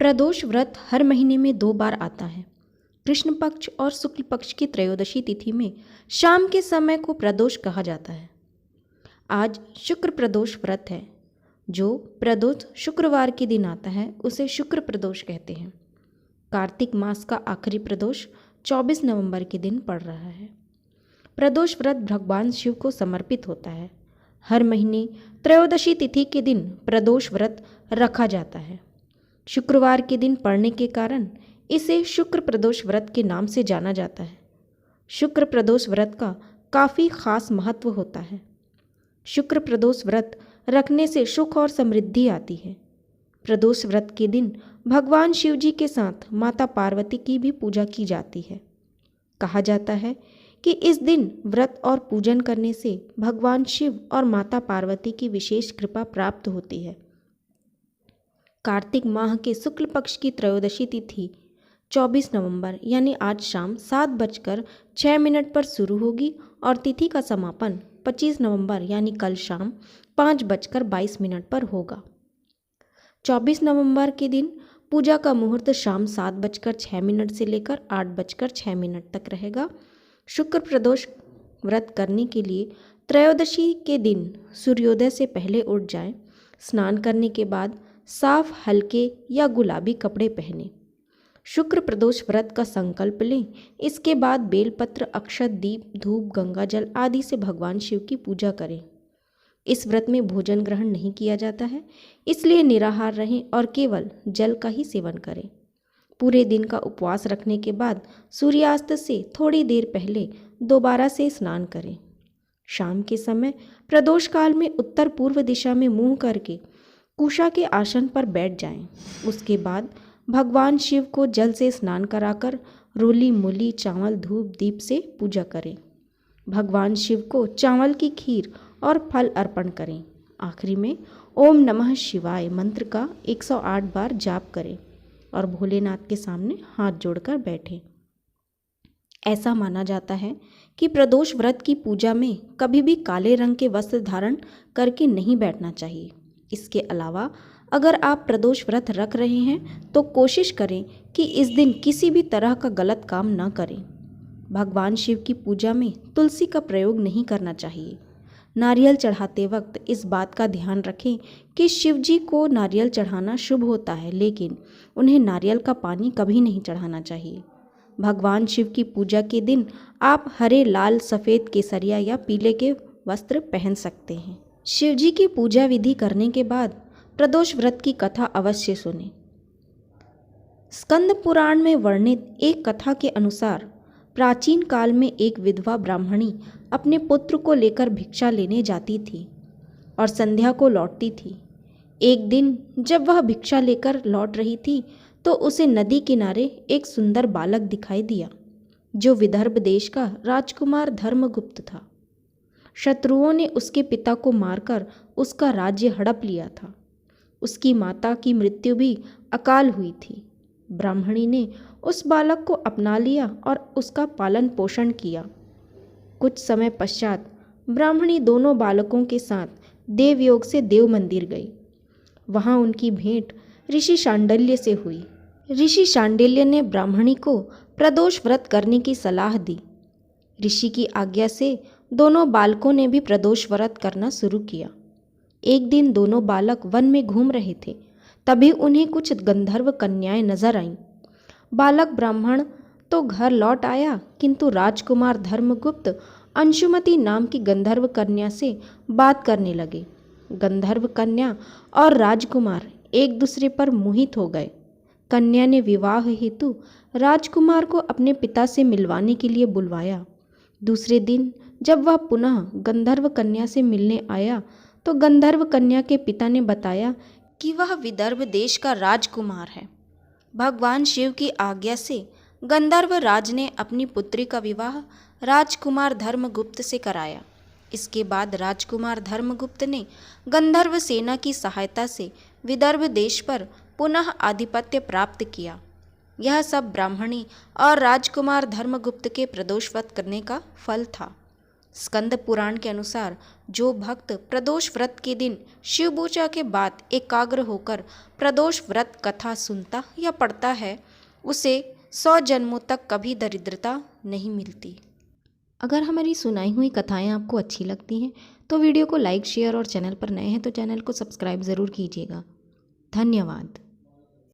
प्रदोष व्रत हर महीने में 2 बार आता है। कृष्ण पक्ष और शुक्ल पक्ष की त्रयोदशी तिथि में शाम के समय को प्रदोष कहा जाता है। आज शुक्र प्रदोष व्रत है। जो प्रदोष शुक्रवार के दिन आता है उसे शुक्र प्रदोष कहते हैं। कार्तिक मास का आखिरी प्रदोष 24 नवंबर के दिन पड़ रहा है। प्रदोष व्रत भगवान शिव को समर्पित होता है। हर महीने त्रयोदशी तिथि के दिन प्रदोष व्रत रखा जाता है। शुक्रवार के दिन पड़ने के कारण इसे शुक्र प्रदोष व्रत के नाम से जाना जाता है। शुक्र प्रदोष व्रत का काफ़ी खास महत्व होता है। शुक्र प्रदोष व्रत रखने से सुख और समृद्धि आती है। प्रदोष व्रत के दिन भगवान शिव जी के साथ माता पार्वती की भी पूजा की जाती है। कहा जाता है कि इस दिन व्रत और पूजन करने से भगवान शिव और माता पार्वती की विशेष कृपा प्राप्त होती है। कार्तिक माह के शुक्ल पक्ष की त्रयोदशी तिथि 24 नवंबर यानी आज शाम 7:06 पर शुरू होगी और तिथि का समापन 25 नवंबर यानी कल शाम 5:22 पर होगा। 24 नवंबर के दिन पूजा का मुहूर्त शाम 7:06 से लेकर 8:06 तक रहेगा। शुक्र प्रदोष व्रत करने के लिए त्रयोदशी के दिन सूर्योदय से पहले उठ जाएं। स्नान करने के बाद साफ हल्के या गुलाबी कपड़े पहनें। शुक्र प्रदोष व्रत का संकल्प लें। इसके बाद बेलपत्र, अक्षत, दीप, धूप, गंगा जल आदि से भगवान शिव की पूजा करें। इस व्रत में भोजन ग्रहण नहीं किया जाता है, इसलिए निराहार रहें और केवल जल का ही सेवन करें। पूरे दिन का उपवास रखने के बाद सूर्यास्त से थोड़ी देर पहले दोबारा से स्नान करें। शाम के समय प्रदोष काल में उत्तर पूर्व दिशा में मुंह करके कुशा के आसन पर बैठ जाएं। उसके बाद भगवान शिव को जल से स्नान कराकर रोली, मूली, चावल, धूप, दीप से पूजा करें। भगवान शिव को चावल की खीर और फल अर्पण करें। आखिरी में ओम नमः शिवाय मंत्र का 108 बार जाप करें और भोलेनाथ के सामने हाथ जोड़कर बैठें। ऐसा माना जाता है कि प्रदोष व्रत की पूजा में कभी भी काले रंग के वस्त्र धारण करके नहीं बैठना चाहिए। इसके अलावा अगर आप प्रदोष व्रत रख रहे हैं तो कोशिश करें कि इस दिन किसी भी तरह का गलत काम न करें। भगवान शिव की पूजा में तुलसी का प्रयोग नहीं करना चाहिए। नारियल चढ़ाते वक्त इस बात का ध्यान रखें कि शिव जी को नारियल चढ़ाना शुभ होता है, लेकिन उन्हें नारियल का पानी कभी नहीं चढ़ाना चाहिए। भगवान शिव की पूजा के दिन आप हरे, लाल, सफ़ेद, केसरिया या पीले के वस्त्र पहन सकते हैं। शिव जी की पूजा विधि करने के बाद प्रदोष व्रत की कथा अवश्य सुनें। स्कंद पुराण में वर्णित एक कथा के अनुसार प्राचीन काल में एक विधवा ब्राह्मणी अपने पुत्र को लेकर भिक्षा लेने जाती थी और संध्या को लौटती थी। एक दिन जब वह भिक्षा लेकर लौट रही थी तो उसे नदी किनारे एक सुंदर बालक दिखाई दिया जो विदर्भ देश का राजकुमार धर्मगुप्त था। शत्रुओं ने उसके पिता को मारकर उसका राज्य हड़प लिया था। उसकी माता की मृत्यु भी अकाल हुई थी। ब्राह्मणी ने उस बालक को अपना लिया और उसका पालन पोषण किया। कुछ समय पश्चात ब्राह्मणी दोनों बालकों के साथ देवयोग से देव मंदिर गई। वहाँ उनकी भेंट ऋषि शांडिल्य से हुई। ऋषि शांडिल्य ने ब्राह्मणी को प्रदोष व्रत करने की सलाह दी। ऋषि की आज्ञा से दोनों बालकों ने भी प्रदोष व्रत करना शुरू किया। एक दिन दोनों बालक वन में घूम रहे थे, तभी उन्हें कुछ गंधर्व कन्याएं नजर आईं। बालक ब्राह्मण तो घर लौट आया, किंतु राजकुमार धर्मगुप्त अंशुमति नाम की गंधर्व कन्या से बात करने लगे। गंधर्व कन्या और राजकुमार एक दूसरे पर मोहित हो गए। कन्या ने विवाह हेतु राजकुमार को अपने पिता से मिलवाने के लिए बुलवाया। दूसरे दिन जब वह पुनः गंधर्व कन्या से मिलने आया तो गंधर्व कन्या के पिता ने बताया कि वह विदर्भ देश का राजकुमार है। भगवान शिव की आज्ञा से गंधर्व राज ने अपनी पुत्री का विवाह राजकुमार धर्मगुप्त से कराया। इसके बाद राजकुमार धर्मगुप्त ने गंधर्व सेना की सहायता से विदर्भ देश पर पुनः आधिपत्य प्राप्त किया। यह सब ब्राह्मणी और राजकुमार धर्मगुप्त के प्रदोष व्रत करने का फल था। स्कंद पुराण के अनुसार जो भक्त प्रदोष व्रत के दिन शिव पूजा के बाद एकाग्र होकर प्रदोष व्रत कथा सुनता या पढ़ता है, उसे 100 जन्मों तक कभी दरिद्रता नहीं मिलती। अगर हमारी सुनाई हुई कथाएं आपको अच्छी लगती हैं तो वीडियो को लाइक, शेयर और चैनल पर नए हैं तो चैनल को सब्सक्राइब ज़रूर कीजिएगा। धन्यवाद।